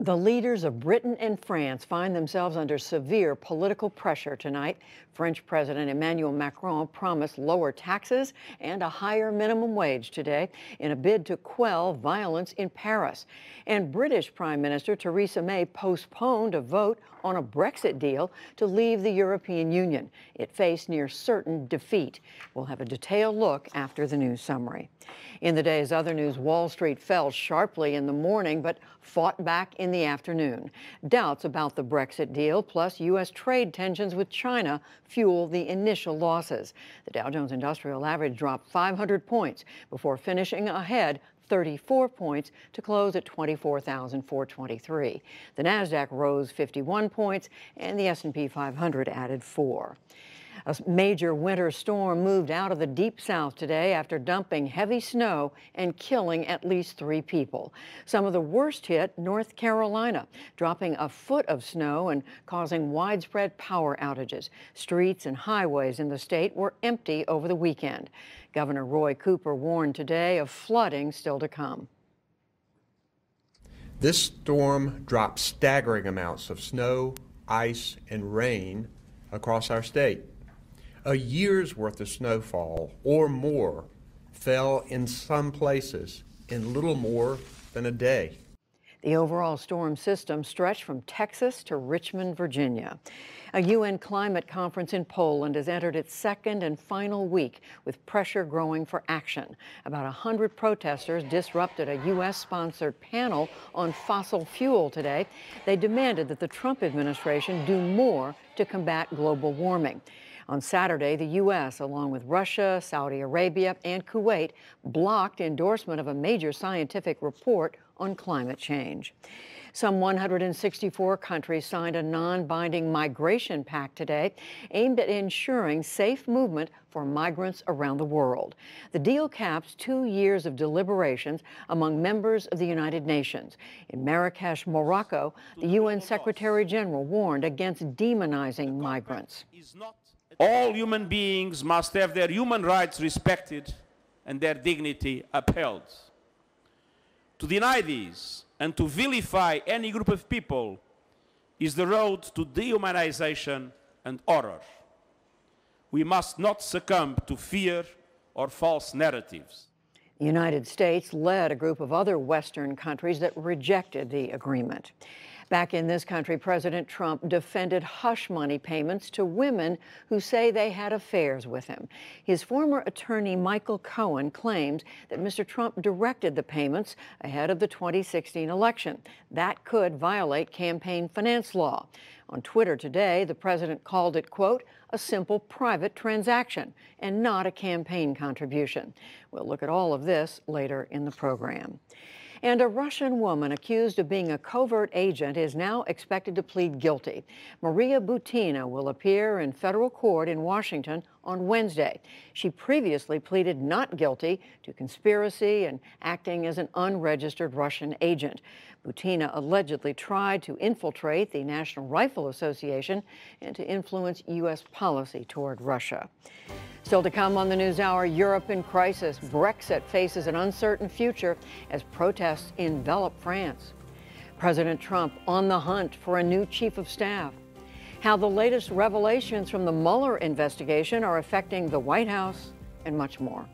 The leaders of Britain and France find themselves under severe political pressure tonight. French President Emmanuel Macron promised lower taxes and a higher minimum wage today in a bid to quell violence in Paris. And British Prime Minister Theresa May postponed a vote on a Brexit deal to leave the European Union. It faced near certain defeat. We'll have a detailed look after the news summary. In the day's other news, Wall Street fell sharply in the morning but fought back in the afternoon. Doubts about the Brexit deal plus U.S. trade tensions with China fuel the initial losses. The Dow Jones Industrial Average dropped 500 points before finishing ahead 34 points to close at 24,423. The Nasdaq rose 51 points and the S&P 500 added 4. A major winter storm moved out of the deep south today after dumping heavy snow and killing at least 3 people. Some of the worst hit North Carolina, dropping a foot of snow and causing widespread power outages. Streets and highways in the state were empty over the weekend. Governor Roy Cooper warned today of flooding still to come. This storm dropped staggering amounts of snow, ice, and rain across our state. A year's worth of snowfall or more fell in some places in little more than a day. The overall storm system stretched from Texas to Richmond, Virginia. A UN climate conference in Poland has entered its second and final week with pressure growing for action. About 100 protesters disrupted a U.S.-sponsored panel on fossil fuel today. They demanded that the Trump administration do more to combat global warming. On Saturday, the U.S., along with Russia, Saudi Arabia, and Kuwait, blocked endorsement of a major scientific report on climate change. Some 164 countries signed a non-binding migration pact today aimed at ensuring safe movement for migrants around the world. The deal caps 2 years of deliberations among members of the United Nations. In Marrakesh, Morocco, the UN Secretary General warned against demonizing migrants. All human beings must have their human rights respected and their dignity upheld. To deny these and to vilify any group of people is the road to dehumanization and horror. We must not succumb to fear or false narratives. The United States led a group of other Western countries that rejected the agreement. Back in this country, President Trump defended hush money payments to women who say they had affairs with him. His former attorney, Michael Cohen, claimed that Mr. Trump directed the payments ahead of the 2016 election. That could violate campaign finance law. On Twitter today, the president called it, quote, a simple private transaction and not a campaign contribution. We'll look at all of this later in the program. And a Russian woman accused of being a covert agent is now expected to plead guilty. Maria Butina will appear in federal court in Washington on Wednesday. She previously pleaded not guilty to conspiracy and acting as an unregistered Russian agent. Butina allegedly tried to infiltrate the National Rifle Association and to influence U.S. policy toward Russia. Still to come on the NewsHour, Europe in crisis. Brexit faces an uncertain future as protests envelop France. President Trump on the hunt for a new chief of staff. How the latest revelations from the Mueller investigation are affecting the White House, and much more.